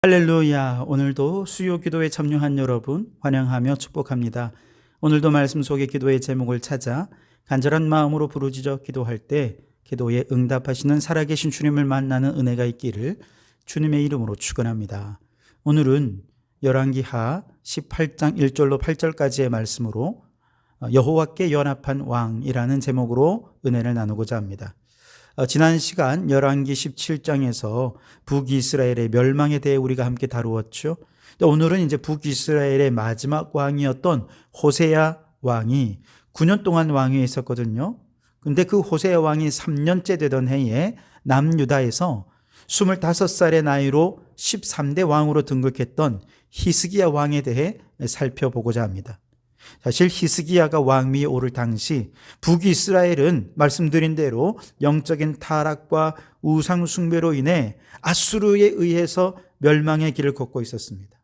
할렐루야. 오늘도 수요 기도에 참여한 여러분 환영하며 축복합니다. 오늘도 말씀 속의 기도의 제목을 찾아 간절한 마음으로 부르짖어 기도할 때 기도에 응답하시는 살아계신 주님을 만나는 은혜가 있기를 주님의 이름으로 축원합니다. 오늘은 열왕기하 18장 1절로 8절까지의 말씀으로 여호와께 연합한 왕이라는 제목으로 은혜를 나누고자 합니다. 지난 시간 열왕기 17장에서 북이스라엘의 멸망에 대해 우리가 함께 다루었죠. 오늘은 이제 북이스라엘의 마지막 왕이었던 호세아 왕이 9년 동안 왕위에 있었거든요. 근데 그 호세아 왕이 3년째 되던 해에 남유다에서 25살의 나이로 13대 왕으로 등극했던 히스기야 왕에 대해 살펴보고자 합니다. 사실 히스기야가 왕위에 오를 당시 북이스라엘은 말씀드린 대로 영적인 타락과 우상 숭배로 인해 아수르에 의해서 멸망의 길을 걷고 있었습니다.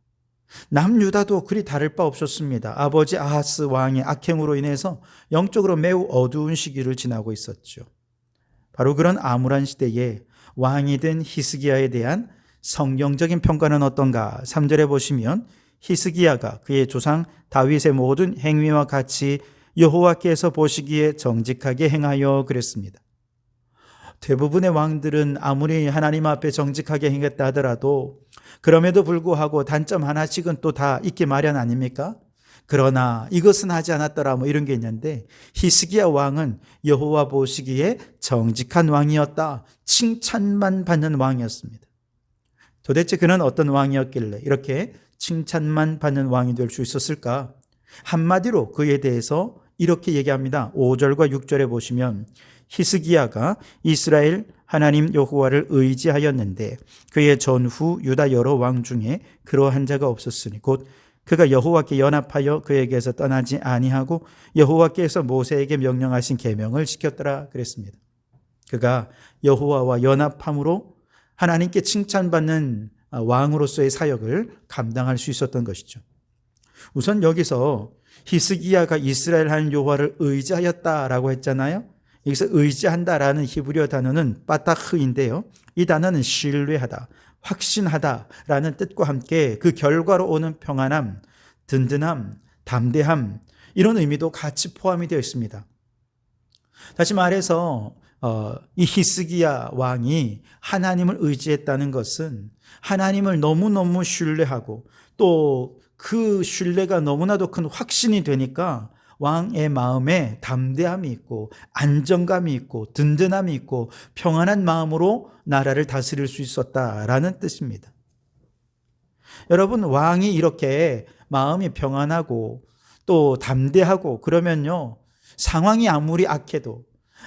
남유다도 그리 다를 바 없었습니다. 아버지 아하스 왕의 악행으로 인해서 영적으로 매우 어두운 시기를 지나고 있었죠. 바로 그런 암울한 시대에 왕이 된 히스기야에 대한 성경적인 평가는 어떤가? 3절에 보시면 히스기야가 그의 조상 다윗의 모든 행위와 같이 여호와께서 보시기에 정직하게 행하여 그랬습니다. 대부분의 왕들은 아무리 하나님 앞에 정직하게 행했다 하더라도 그럼에도 불구하고 단점 하나씩은 또 다 있기 마련 아닙니까? 그러나 이것은 하지 않았더라 이런 게 있는데 히스기야 왕은 여호와 보시기에 정직한 왕이었다. 칭찬만 받는 왕이었습니다. 도대체 그는 어떤 왕이었길래 이렇게 칭찬만 받는 왕이 될 수 있었을까? 한마디로 그에 대해서 이렇게 얘기합니다. 5절과 6절에 보시면 히스기야가 이스라엘 하나님 여호와를 의지하였는데 그의 전후 유다 여러 왕 중에 그러한 자가 없었으니 곧 그가 여호와께 연합하여 그에게서 떠나지 아니하고 여호와께서 모세에게 명령하신 계명을 지켰더라 그랬습니다. 그가 여호와와 연합함으로 하나님께 칭찬받는 왕으로서의 사역을 감당할 수 있었던 것이죠. 우선 여기서 히스기야가 이스라엘 하나님 여호와를 의지하였다라고 했잖아요. 여기서 의지한다라는 히브리어 단어는 빠타흐인데요. 이 단어는 신뢰하다, 확신하다라는 뜻과 함께 그 결과로 오는 평안함, 든든함, 담대함 이런 의미도 같이 포함이 되어 있습니다. 다시 말해서 이 히스기야 왕이 하나님을 의지했다는 것은 하나님을 너무너무 신뢰하고 또 그 신뢰가 너무나도 큰 확신이 되니까 왕의 마음에 담대함이 있고 안정감이 있고 든든함이 있고 평안한 마음으로 나라를 다스릴 수 있었다라는 뜻입니다. 여러분, 왕이 이렇게 마음이 평안하고 또 담대하고 그러면요, 상황이 아무리 악해도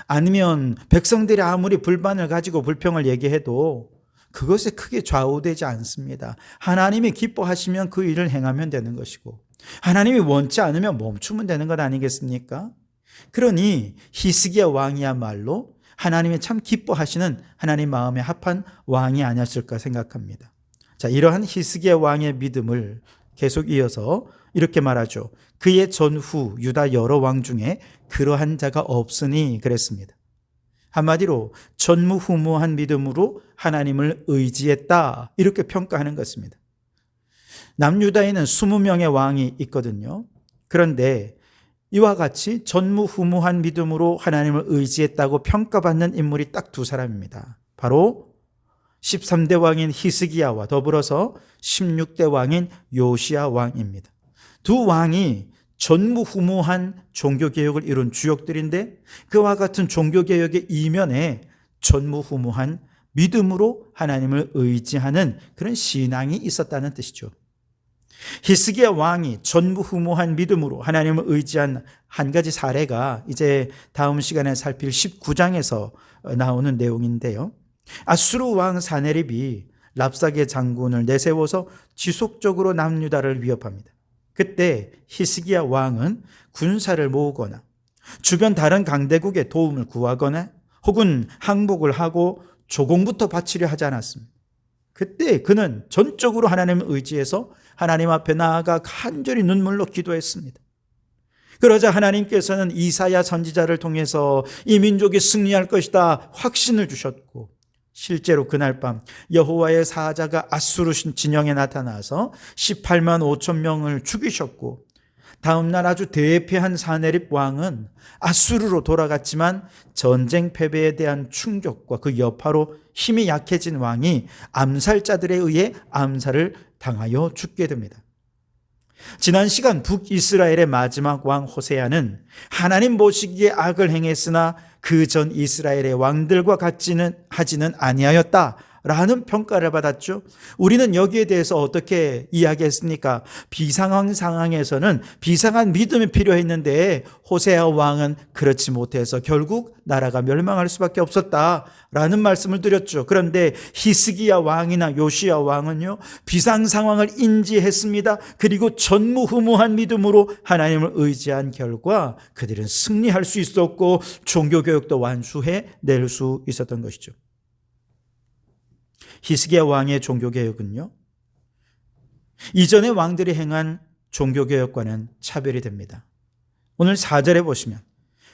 아니면 백성들이 아무리 불만을 가지고 불평을 얘기해도 그것에 크게 좌우되지 않습니다. 하나님이 기뻐하시면 그 일을 행하면 되는 것이고 하나님이 원치 않으면 멈추면 되는 것 아니겠습니까? 그러니 히스기야 왕이야말로 하나님이 참 기뻐하시는 하나님 마음에 합한 왕이 아니었을까 생각합니다. 자, 이러한 히스기야 왕의 믿음을 계속 이어서 이렇게 말하죠. 그의 전후 유다 여러 왕 중에 그러한 자가 없으니 그랬습니다. 한마디로 전무후무한 믿음으로 하나님을 의지했다 이렇게 평가하는 것입니다. 남유다에는 20명의 왕이 있거든요. 그런데 이와 같이 전무후무한 믿음으로 하나님을 의지했다고 평가받는 인물이 딱 두 사람입니다. 바로 13대 왕인 히스기야와 더불어서 16대 왕인 요시야 왕입니다. 두 왕이 전무후무한 종교개혁을 이룬 주역들인데 그와 같은 종교개혁의 이면에 전무후무한 믿음으로 하나님을 의지하는 그런 신앙이 있었다는 뜻이죠. 히스기야 왕이 전무후무한 믿음으로 하나님을 의지한 한 가지 사례가 이제 다음 시간에 살필 19장에서 나오는 내용인데요. 아수르 왕 사네립이 랍사게 장군을 내세워서 지속적으로 남유다를 위협합니다. 그때 히스기야 왕은 군사를 모으거나 주변 다른 강대국의 도움을 구하거나 혹은 항복을 하고 조공부터 바치려 하지 않았습니다. 그때 그는 전적으로 하나님을 의지해서 하나님 앞에 나아가 간절히 눈물로 기도했습니다. 그러자 하나님께서는 이사야 선지자를 통해서 이 민족이 승리할 것이다 확신을 주셨고 실제로 그날 밤 여호와의 사자가 아수르 진영에 나타나서 18만 5천 명을 죽이셨고, 다음날 아주 대패한 사네립 왕은 아수르로 돌아갔지만 전쟁 패배에 대한 충격과 그 여파로 힘이 약해진 왕이 암살자들에 의해 암살을 당하여 죽게 됩니다. 지난 시간 북이스라엘의 마지막 왕 호세아는 하나님 보시기에 악을 행했으나 그 전 이스라엘의 왕들과 같지는 하지는 아니하였다 라는 평가를 받았죠. 우리는 여기에 대해서 어떻게 이야기했습니까? 비상한 상황에서는 비상한 믿음이 필요했는데 호세아 왕은 그렇지 못해서 결국 나라가 멸망할 수밖에 없었다라는 말씀을 드렸죠. 그런데 히스기야 왕이나 요시야 왕은요, 비상 상황을 인지했습니다. 그리고 전무후무한 믿음으로 하나님을 의지한 결과 그들은 승리할 수 있었고 종교개혁도 완수해 낼 수 있었던 것이죠. 히스기야 왕의 종교개혁은요, 이전의 왕들이 행한 종교개혁과는 차별이 됩니다. 오늘 4절에 보시면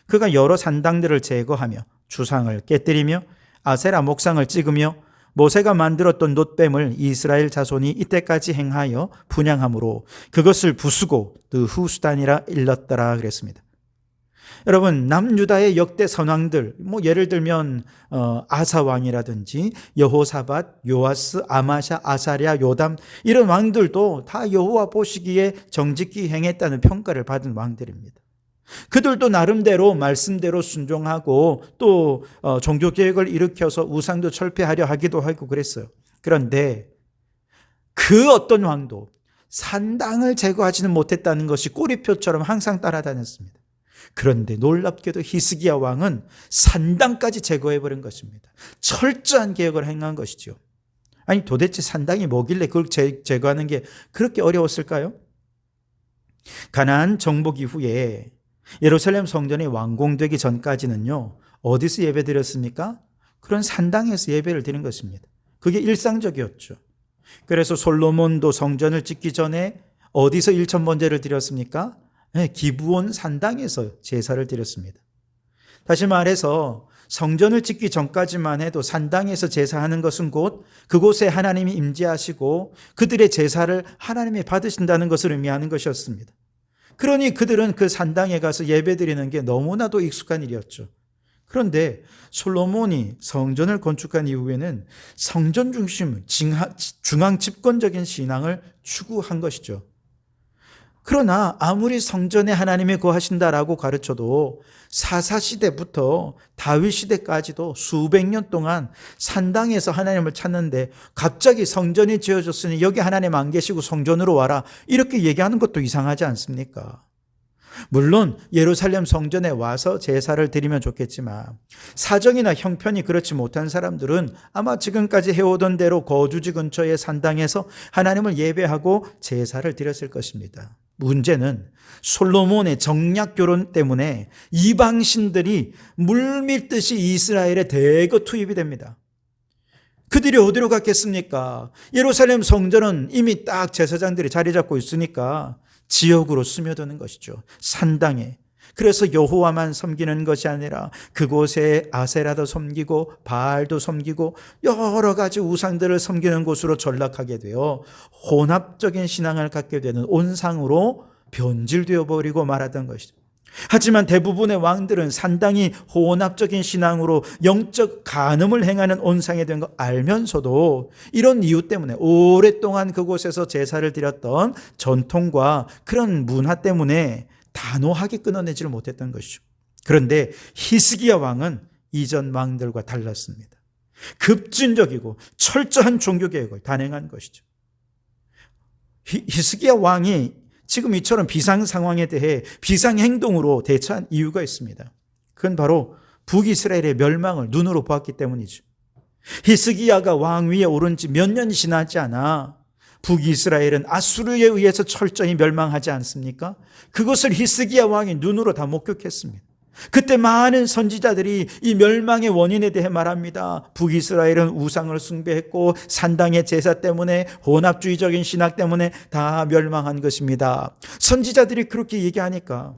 그가 여러 산당들을 제거하며 주상을 깨뜨리며 아세라 목상을 찍으며 모세가 만들었던 놋뱀을 이스라엘 자손이 이때까지 행하여 분향함으로 그것을 부수고 느후수단이라 일렀더라 그랬습니다. 여러분, 남유다의 역대 선왕들, 예를 들면 아사 왕이라든지 여호사밧, 요아스, 아마샤, 아사랴, 요담, 이런 왕들도 다 여호와 보시기에 정직히 행했다는 평가를 받은 왕들입니다. 그들도 나름대로 말씀대로 순종하고 또 종교개혁을 일으켜서 우상도 철폐하려 하기도 하고 그랬어요. 그런데 그 어떤 왕도 산당을 제거하지는 못했다는 것이 꼬리표처럼 항상 따라다녔습니다. 그런데 놀랍게도 히스기야 왕은 산당까지 제거해버린 것입니다. 철저한 개혁을 행한 것이죠. 아니, 도대체 산당이 뭐길래 그걸 제거하는 게 그렇게 어려웠을까요? 가나안 정복 이후에 예루살렘 성전이 완공되기 전까지는요, 어디서 예배드렸습니까? 그런 산당에서 예배를 드린 것입니다. 그게 일상적이었죠. 그래서 솔로몬도 성전을 짓기 전에 어디서 일천번제를 드렸습니까? 기브온 산당에서 제사를 드렸습니다. 다시 말해서 성전을 짓기 전까지만 해도 산당에서 제사하는 것은 곧 그곳에 하나님이 임재하시고 그들의 제사를 하나님이 받으신다는 것을 의미하는 것이었습니다. 그러니 그들은 그 산당에 가서 예배드리는 게 너무나도 익숙한 일이었죠. 그런데 솔로몬이 성전을 건축한 이후에는 성전 중심, 중앙 집권적인 신앙을 추구한 것이죠. 그러나 아무리 성전에 하나님이 거하신다라고 가르쳐도 사사시대부터 다윗시대까지도 수백 년 동안 산당에서 하나님을 찾는데 갑자기 성전이 지어졌으니 여기 하나님 안 계시고 성전으로 와라, 이렇게 얘기하는 것도 이상하지 않습니까? 물론 예루살렘 성전에 와서 제사를 드리면 좋겠지만 사정이나 형편이 그렇지 못한 사람들은 아마 지금까지 해오던 대로 거주지 근처의 산당에서 하나님을 예배하고 제사를 드렸을 것입니다. 문제는 솔로몬의 정략 결혼 때문에 이방신들이 물밀듯이 이스라엘에 대거 투입이 됩니다. 그들이 어디로 갔겠습니까? 예루살렘 성전은 이미 딱 제사장들이 자리 잡고 있으니까 지역으로 스며드는 것이죠. 산당에. 그래서 여호와만 섬기는 것이 아니라 그곳에 아세라도 섬기고 바알도 섬기고 여러 가지 우상들을 섬기는 곳으로 전락하게 되어 혼합적인 신앙을 갖게 되는 온상으로 변질되어 버리고 말았던 것이죠. 하지만 대부분의 왕들은 상당히 혼합적인 신앙으로 영적 간음을 행하는 온상이 된 거 알면서도 이런 이유 때문에 오랫동안 그곳에서 제사를 드렸던 전통과 그런 문화 때문에 단호하게 끊어내지를 못했던 것이죠. 그런데 히스기야 왕은 이전 왕들과 달랐습니다. 급진적이고 철저한 종교개혁을 단행한 것이죠. 히스기야 왕이 지금 이처럼 비상 상황에 대해 비상 행동으로 대처한 이유가 있습니다. 그건 바로 북이스라엘의 멸망을 눈으로 보았기 때문이죠. 히스기야가 왕위에 오른 지 몇 년이 지나지 않아 북이스라엘은 아수르에 의해서 철저히 멸망하지 않습니까? 그것을 히스기야 왕이 눈으로 다 목격했습니다. 그때 많은 선지자들이 이 멸망의 원인에 대해 말합니다. 북이스라엘은 우상을 숭배했고 산당의 제사 때문에, 혼합주의적인 신학 때문에 다 멸망한 것입니다. 선지자들이 그렇게 얘기하니까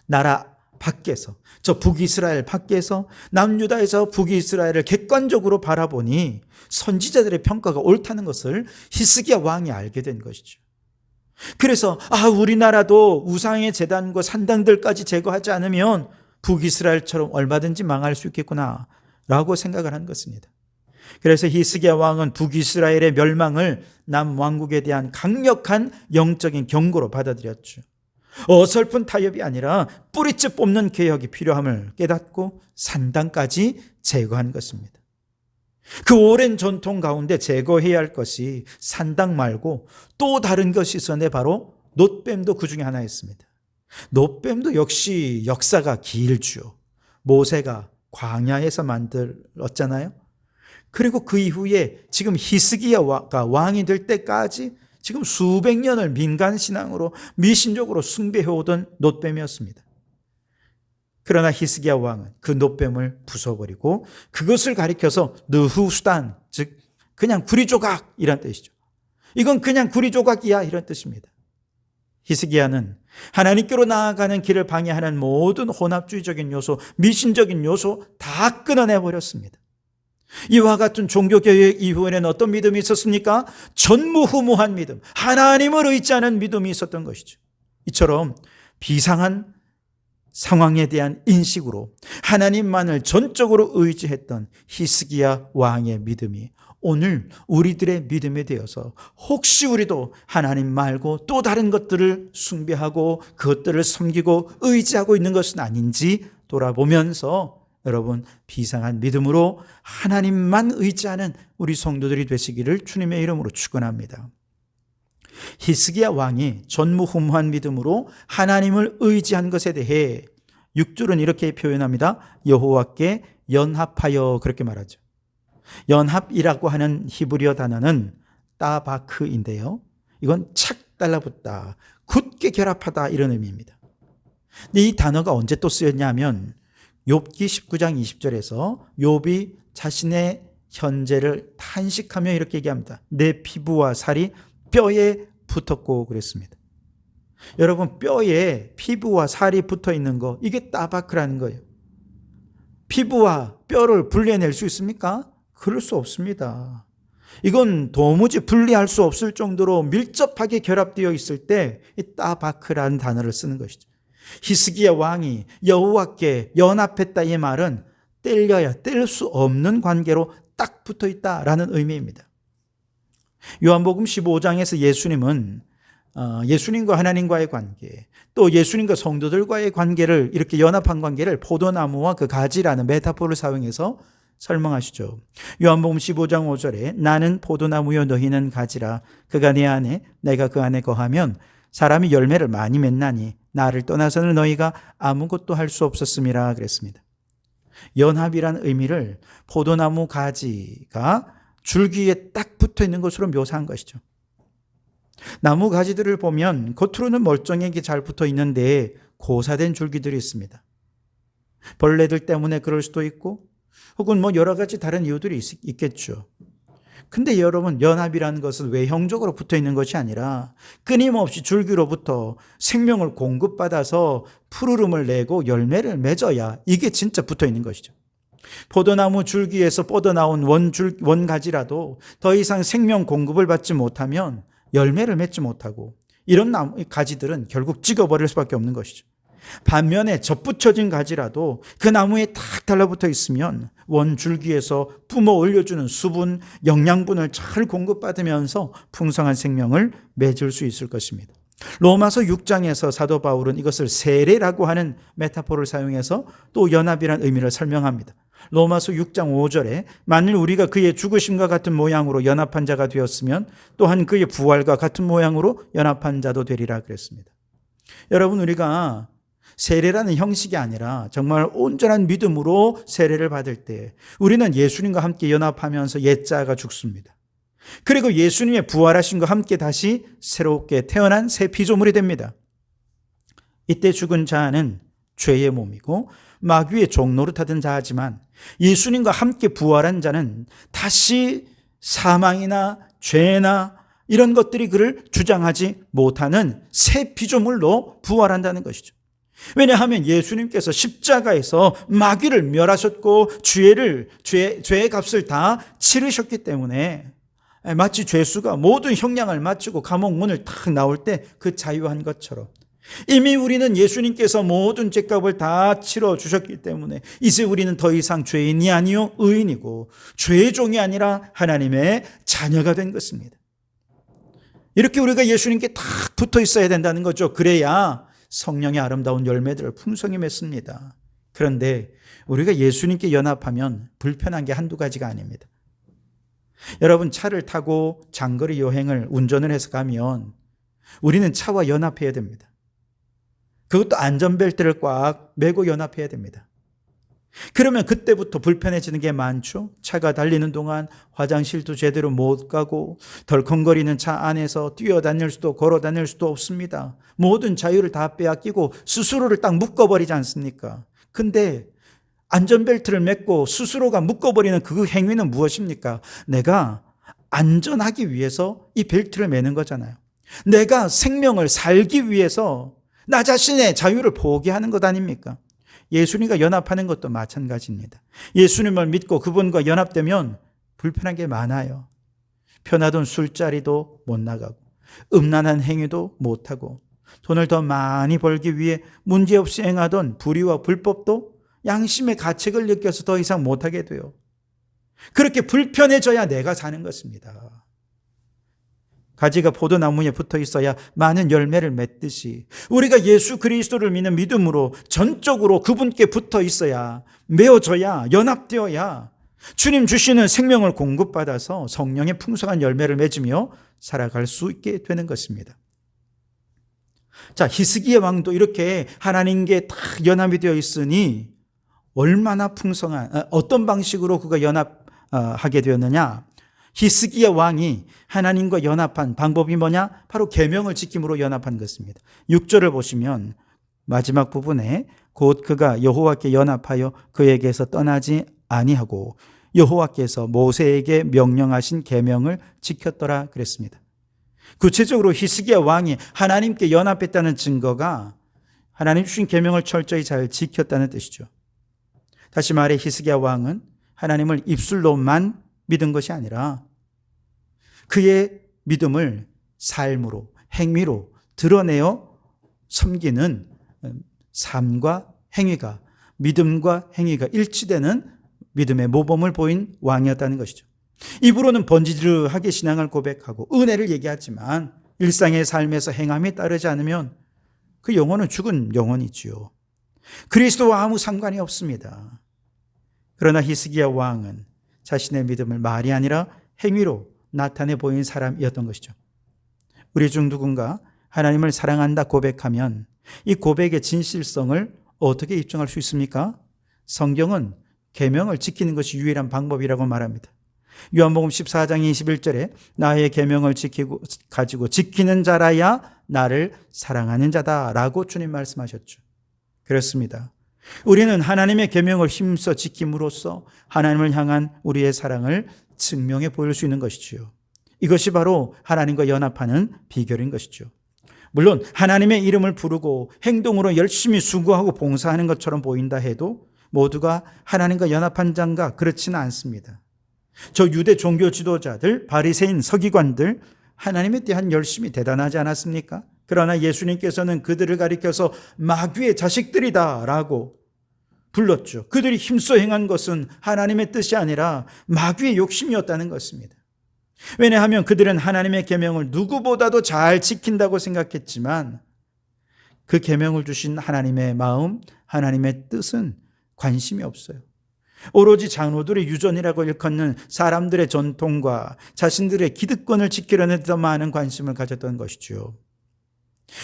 나라 밖에서, 저 북이스라엘 밖에서, 남유다에서 북이스라엘을 객관적으로 바라보니 선지자들의 평가가 옳다는 것을 히스기야 왕이 알게 된 것이죠. 그래서 우리나라도 우상의 제단과 산당들까지 제거하지 않으면 북이스라엘처럼 얼마든지 망할 수 있겠구나 라고 생각을 한 것입니다. 그래서 히스기야 왕은 북이스라엘의 멸망을 남왕국에 대한 강력한 영적인 경고로 받아들였죠. 어설픈 타협이 아니라 뿌리째 뽑는 개혁이 필요함을 깨닫고 산당까지 제거한 것입니다. 그 오랜 전통 가운데 제거해야 할 것이 산당 말고 또 다른 것이 있었는데 바로 놋뱀도 그 중에 하나였습니다. 놋뱀도 역시 역사가 길죠. 모세가 광야에서 만들었잖아요. 그리고 그 이후에 지금 히스기야가 왕이 될 때까지 지금 수백 년을 민간 신앙으로 미신적으로 숭배해오던 놋뱀이었습니다. 그러나 히스기야 왕은 그 놋뱀을 부숴버리고 그것을 가리켜서 느후수단, 즉 그냥 구리조각 이란 뜻이죠. 이건 그냥 구리조각이야 이런 뜻입니다. 히스기야는 하나님께로 나아가는 길을 방해하는 모든 혼합주의적인 요소, 미신적인 요소 다 끊어내버렸습니다. 이와 같은 종교개혁 이후에는 어떤 믿음이 있었습니까? 전무후무한 믿음, 하나님을 의지하는 믿음이 있었던 것이죠. 이처럼 비상한 상황에 대한 인식으로 하나님만을 전적으로 의지했던 히스기야 왕의 믿음이 오늘 우리들의 믿음이 되어서 혹시 우리도 하나님 말고 또 다른 것들을 숭배하고 그것들을 섬기고 의지하고 있는 것은 아닌지 돌아보면서 여러분 비상한 믿음으로 하나님만 의지하는 우리 성도들이 되시기를 주님의 이름으로 축원합니다. 히스기야 왕이 전무후무한 믿음으로 하나님을 의지한 것에 대해 6절은 이렇게 표현합니다. 여호와께 연합하여 그렇게 말하죠. 연합이라고 하는 히브리어 단어는 따바크인데요. 이건 착 달라붙다, 굳게 결합하다 이런 의미입니다. 근데 이 단어가 언제 또 쓰였냐면 욥기 19장 20절에서 욥이 자신의 현재를 탄식하며 이렇게 얘기합니다. 내 피부와 살이 뼈에 붙었고 그랬습니다. 여러분 뼈에 피부와 살이 붙어 있는 거 이게 따바크라는 거예요. 피부와 뼈를 분리해낼 수 있습니까? 그럴 수 없습니다. 이건 도무지 분리할 수 없을 정도로 밀접하게 결합되어 있을 때 이 따바크라는 단어를 쓰는 것이죠. 히스기야 왕이 여호와께 연합했다 이 말은 뗄려야 뗄 수 없는 관계로 딱 붙어 있다라는 의미입니다. 요한복음 15장에서 예수님은 예수님과 하나님과의 관계, 또 예수님과 성도들과의 관계를 이렇게 연합한 관계를 포도나무와 그 가지라는 메타포를 사용해서 설명하시죠. 요한복음 15장 5절에 나는 포도나무요 너희는 가지라 그가 내 안에 내가 그 안에 거하면 사람이 열매를 많이 맺나니 나를 떠나서는 너희가 아무것도 할 수 없었음이라 그랬습니다. 연합이란 의미를 포도나무 가지가 줄기에 딱 붙어 있는 것으로 묘사한 것이죠. 나무 가지들을 보면 겉으로는 멀쩡하게 잘 붙어 있는데 고사된 줄기들이 있습니다. 벌레들 때문에 그럴 수도 있고 혹은 여러 가지 다른 이유들이 있겠죠. 근데 여러분 연합이라는 것은 외형적으로 붙어 있는 것이 아니라 끊임없이 줄기로부터 생명을 공급받아서 푸르름을 내고 열매를 맺어야 이게 진짜 붙어 있는 것이죠. 포도나무 줄기에서 뻗어나온 원가지라도 더 이상 생명 공급을 받지 못하면 열매를 맺지 못하고 이런 가지들은 결국 찍어버릴 수밖에 없는 것이죠. 반면에 접붙여진 가지라도 그 나무에 탁 달라붙어 있으면 원줄기에서 뿜어 올려주는 수분, 영양분을 잘 공급받으면서 풍성한 생명을 맺을 수 있을 것입니다. 로마서 6장에서 사도 바울은 이것을 세례라고 하는 메타포를 사용해서 또 연합이라는 의미를 설명합니다. 로마서 6장 5절에 만일 우리가 그의 죽으심과 같은 모양으로 연합한 자가 되었으면 또한 그의 부활과 같은 모양으로 연합한 자도 되리라 그랬습니다. 여러분 우리가 세례라는 형식이 아니라 정말 온전한 믿음으로 세례를 받을 때 우리는 예수님과 함께 연합하면서 옛자가 죽습니다. 그리고 예수님의 부활하심과 함께 다시 새롭게 태어난 새 피조물이 됩니다. 이때 죽은 자는 죄의 몸이고 마귀의 종노릇하던 자지만 예수님과 함께 부활한 자는 다시 사망이나 죄나 이런 것들이 그를 주장하지 못하는 새 피조물로 부활한다는 것이죠. 왜냐하면 예수님께서 십자가에서 마귀를 멸하셨고 죄의 값을 다 치르셨기 때문에 마치 죄수가 모든 형량을 마치고 감옥 문을 탁 나올 때 그 자유한 것처럼 이미 우리는 예수님께서 모든 죄값을 다 치러 주셨기 때문에 이제 우리는 더 이상 죄인이 아니요 의인이고 죄의 종이 아니라 하나님의 자녀가 된 것입니다. 이렇게 우리가 예수님께 딱 붙어 있어야 된다는 거죠. 그래야 성령의 아름다운 열매들을 풍성히 맺습니다. 그런데 우리가 예수님께 연합하면 불편한 게 한두 가지가 아닙니다. 여러분, 차를 타고 장거리 여행을 운전을 해서 가면 우리는 차와 연합해야 됩니다. 그것도 안전벨트를 꽉 매고 연합해야 됩니다. 그러면 그때부터 불편해지는 게 많죠. 차가 달리는 동안 화장실도 제대로 못 가고 덜컹거리는 차 안에서 뛰어다닐 수도 걸어 다닐 수도 없습니다. 모든 자유를 다 빼앗기고 스스로를 딱 묶어버리지 않습니까? 근데 안전벨트를 맺고 스스로가 묶어버리는 그 행위는 무엇입니까? 내가 안전하기 위해서 이 벨트를 매는 거잖아요. 내가 생명을 살기 위해서 나 자신의 자유를 포기하는 것 아닙니까? 예수님과 연합하는 것도 마찬가지입니다. 예수님을 믿고 그분과 연합되면 불편한 게 많아요. 편하던 술자리도 못 나가고 음란한 행위도 못하고 돈을 더 많이 벌기 위해 문제없이 행하던 불의와 불법도 양심의 가책을 느껴서 더 이상 못하게 돼요. 그렇게 불편해져야 내가 사는 것입니다. 가지가 포도나무에 붙어 있어야 많은 열매를 맺듯이 우리가 예수 그리스도를 믿는 믿음으로 전적으로 그분께 붙어 있어야, 메어져야, 연합되어야 주님 주시는 생명을 공급받아서 성령의 풍성한 열매를 맺으며 살아갈 수 있게 되는 것입니다. 자, 히스기야 왕도 이렇게 하나님께 딱 연합이 되어 있으니 얼마나 풍성한, 어떤 방식으로 그가 연합하게 되었느냐? 히스기야 왕이 하나님과 연합한 방법이 뭐냐? 바로 계명을 지킴으로 연합한 것입니다. 6절을 보시면 마지막 부분에 곧 그가 여호와께 연합하여 그에게서 떠나지 아니하고 여호와께서 모세에게 명령하신 계명을 지켰더라 그랬습니다. 구체적으로 히스기야 왕이 하나님께 연합했다는 증거가 하나님 주신 계명을 철저히 잘 지켰다는 뜻이죠. 다시 말해 히스기야 왕은 하나님을 입술로만 믿은 것이 아니라 그의 믿음을 삶으로, 행위로 드러내어 섬기는 삶과 행위가, 믿음과 행위가 일치되는 믿음의 모범을 보인 왕이었다는 것이죠. 입으로는 번지르르하게 신앙을 고백하고 은혜를 얘기하지만 일상의 삶에서 행함이 따르지 않으면 그 영혼은 죽은 영혼이지요. 그리스도와 아무 상관이 없습니다. 그러나 히스기야 왕은 자신의 믿음을 말이 아니라 행위로 나타내 보인 사람이었던 것이죠. 우리 중 누군가 하나님을 사랑한다 고백하면 이 고백의 진실성을 어떻게 입증할 수 있습니까? 성경은 계명을 지키는 것이 유일한 방법이라고 말합니다. 요한복음 14장 21절에 나의 계명을 가지고 지키는 자라야 나를 사랑하는 자다라고 주님 말씀하셨죠. 그렇습니다. 우리는 하나님의 계명을 힘써 지킴으로써 하나님을 향한 우리의 사랑을 증명해 보일 수 있는 것이지요. 이것이 바로 하나님과 연합하는 비결인 것이죠. 물론 하나님의 이름을 부르고 행동으로 열심히 수고하고 봉사하는 것처럼 보인다 해도 모두가 하나님과 연합한 자가 그렇지는 않습니다. 저 유대 종교 지도자들, 바리새인, 서기관들 하나님에 대한 열심이 대단하지 않았습니까? 그러나 예수님께서는 그들을 가리켜서 마귀의 자식들이다 라고 불렀죠. 그들이 힘써 행한 것은 하나님의 뜻이 아니라 마귀의 욕심이었다는 것입니다. 왜냐하면 그들은 하나님의 계명을 누구보다도 잘 지킨다고 생각했지만 그 계명을 주신 하나님의 마음, 하나님의 뜻은 관심이 없어요. 오로지 장로들의 유전이라고 일컫는 사람들의 전통과 자신들의 기득권을 지키려는 더 많은 관심을 가졌던 것이죠.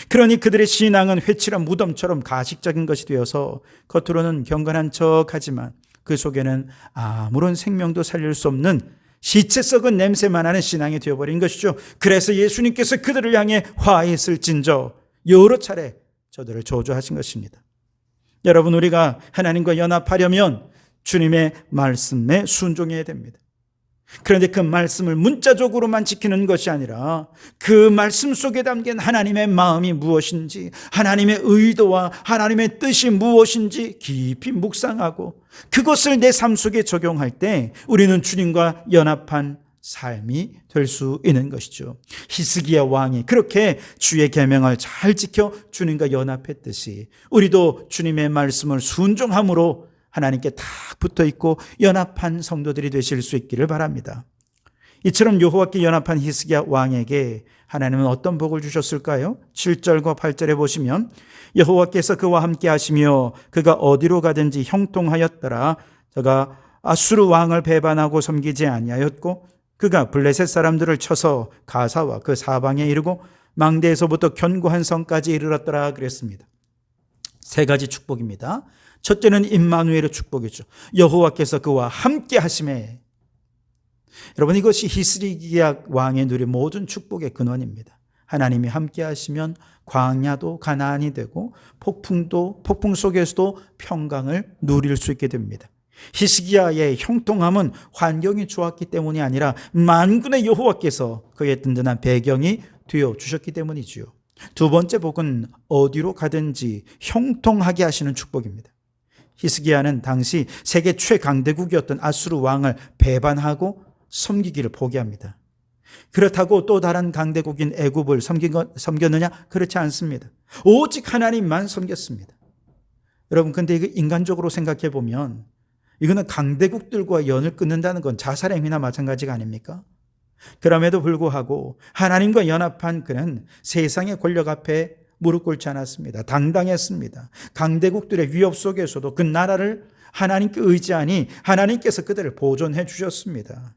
그러니 그들의 신앙은 회칠한 무덤처럼 가식적인 것이 되어서 겉으로는 경건한 척하지만 그 속에는 아무런 생명도 살릴 수 없는 시체 썩은 냄새만 나는 신앙이 되어버린 것이죠. 그래서 예수님께서 그들을 향해 화 있을진저 여러 차례 저들을 저주하신 것입니다. 여러분, 우리가 하나님과 연합하려면 주님의 말씀에 순종해야 됩니다. 그런데 그 말씀을 문자적으로만 지키는 것이 아니라 그 말씀 속에 담긴 하나님의 마음이 무엇인지, 하나님의 의도와 하나님의 뜻이 무엇인지 깊이 묵상하고 그것을 내 삶 속에 적용할 때 우리는 주님과 연합한 삶이 될 수 있는 것이죠. 히스기야 왕이 그렇게 주의 계명을 잘 지켜 주님과 연합했듯이 우리도 주님의 말씀을 순종함으로 하나님께 딱 붙어 있고 연합한 성도들이 되실 수 있기를 바랍니다. 이처럼 여호와께 연합한 히스기야 왕에게 하나님은 어떤 복을 주셨을까요? 7절과 8절에 보시면 여호와께서 그와 함께 하시며 그가 어디로 가든지 형통하였더라. 저가 아수르 왕을 배반하고 섬기지 아니하였고 그가 블레셋 사람들을 쳐서 가사와 그 사방에 이르고 망대에서부터 견고한 성까지 이르렀더라 그랬습니다. 세 가지 축복입니다. 첫째는 임마누엘의 축복이죠. 여호와께서 그와 함께 하심에. 여러분, 이것이 히스기야 왕의 누린 모든 축복의 근원입니다. 하나님이 함께 하시면 광야도 가나안이 되고 폭풍 속에서도 평강을 누릴 수 있게 됩니다. 히스기야의 형통함은 환경이 좋았기 때문이 아니라 만군의 여호와께서 그의 든든한 배경이 되어 주셨기 때문이지요. 두 번째 복은 어디로 가든지 형통하게 하시는 축복입니다. 히스기야는 당시 세계 최강대국이었던 아수르 왕을 배반하고 섬기기를 포기합니다. 그렇다고 또 다른 강대국인 애굽을 섬겼느냐? 그렇지 않습니다. 오직 하나님만 섬겼습니다. 여러분, 근데 이거 인간적으로 생각해 보면 이거는 강대국들과 연을 끊는다는 건 자살행위나 마찬가지가 아닙니까? 그럼에도 불구하고 하나님과 연합한 그는 세상의 권력 앞에 무릎 꿇지 않았습니다. 당당했습니다. 강대국들의 위협 속에서도 그 나라를 하나님께 의지하니 하나님께서 그들을 보존해 주셨습니다.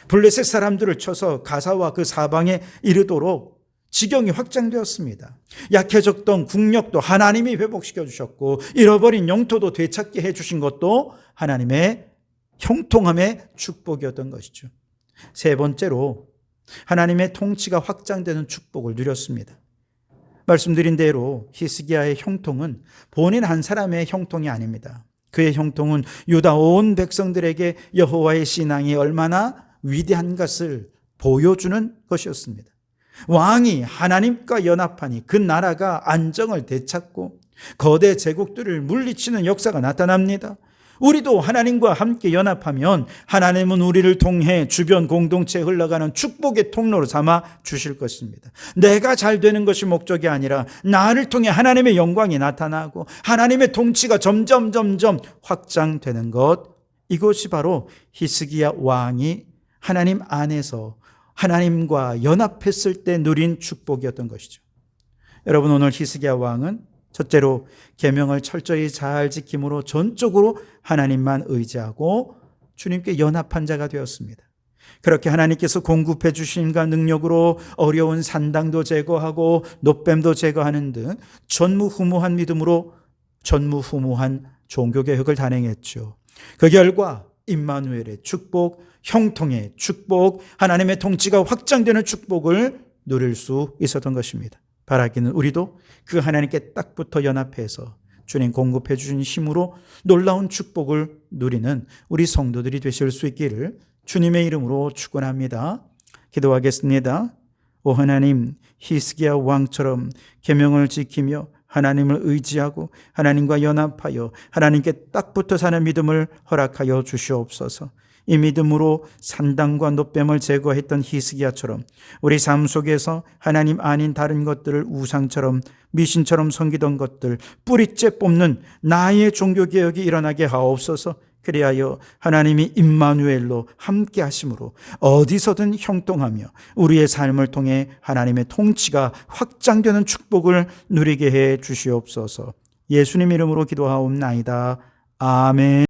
블레셋 사람들을 쳐서 가사와 그 사방에 이르도록 지경이 확장되었습니다. 약해졌던 국력도 하나님이 회복시켜 주셨고 잃어버린 영토도 되찾게 해 주신 것도 하나님의 형통함의 축복이었던 것이죠. 세 번째로 하나님의 통치가 확장되는 축복을 누렸습니다. 말씀드린 대로 히스기야의 형통은 본인 한 사람의 형통이 아닙니다. 그의 형통은 유다 온 백성들에게 여호와의 신앙이 얼마나 위대한 것을 보여주는 것이었습니다. 왕이 하나님과 연합하니 그 나라가 안정을 되찾고 거대 제국들을 물리치는 역사가 나타납니다. 우리도 하나님과 함께 연합하면 하나님은 우리를 통해 주변 공동체에 흘러가는 축복의 통로로 삼아 주실 것입니다. 내가 잘 되는 것이 목적이 아니라 나를 통해 하나님의 영광이 나타나고 하나님의 통치가 점점 확장되는 것, 이것이 바로 히스기야 왕이 하나님 안에서 하나님과 연합했을 때 누린 축복이었던 것이죠. 여러분, 오늘 히스기야 왕은 첫째로 계명을 철저히 잘 지킴으로 전적으로 하나님만 의지하고 주님께 연합한 자가 되었습니다. 그렇게 하나님께서 공급해 주심과 능력으로 어려운 산당도 제거하고 노뱀도 제거하는 등 전무후무한 믿음으로 전무후무한 종교개혁을 단행했죠. 그 결과 임마누엘의 축복, 형통의 축복, 하나님의 통치가 확장되는 축복을 누릴 수 있었던 것입니다. 바라기는 우리도 그 하나님께 딱 붙어 연합해서 주님 공급해 주신 힘으로 놀라운 축복을 누리는 우리 성도들이 되실 수 있기를 주님의 이름으로 축원합니다. 기도하겠습니다. 오 하나님, 히스기야 왕처럼 계명을 지키며 하나님을 의지하고 하나님과 연합하여 하나님께 딱 붙어 사는 믿음을 허락하여 주시옵소서. 이 믿음으로 산당과 노뱀을 제거했던 히스기야처럼 우리 삶 속에서 하나님 아닌 다른 것들을 우상처럼 미신처럼 섬기던 것들 뿌리째 뽑는 나의 종교개혁이 일어나게 하옵소서. 그리하여 하나님이 임마누엘로 함께 하심으로 어디서든 형통하며 우리의 삶을 통해 하나님의 통치가 확장되는 축복을 누리게 해 주시옵소서. 예수님 이름으로 기도하옵나이다. 아멘.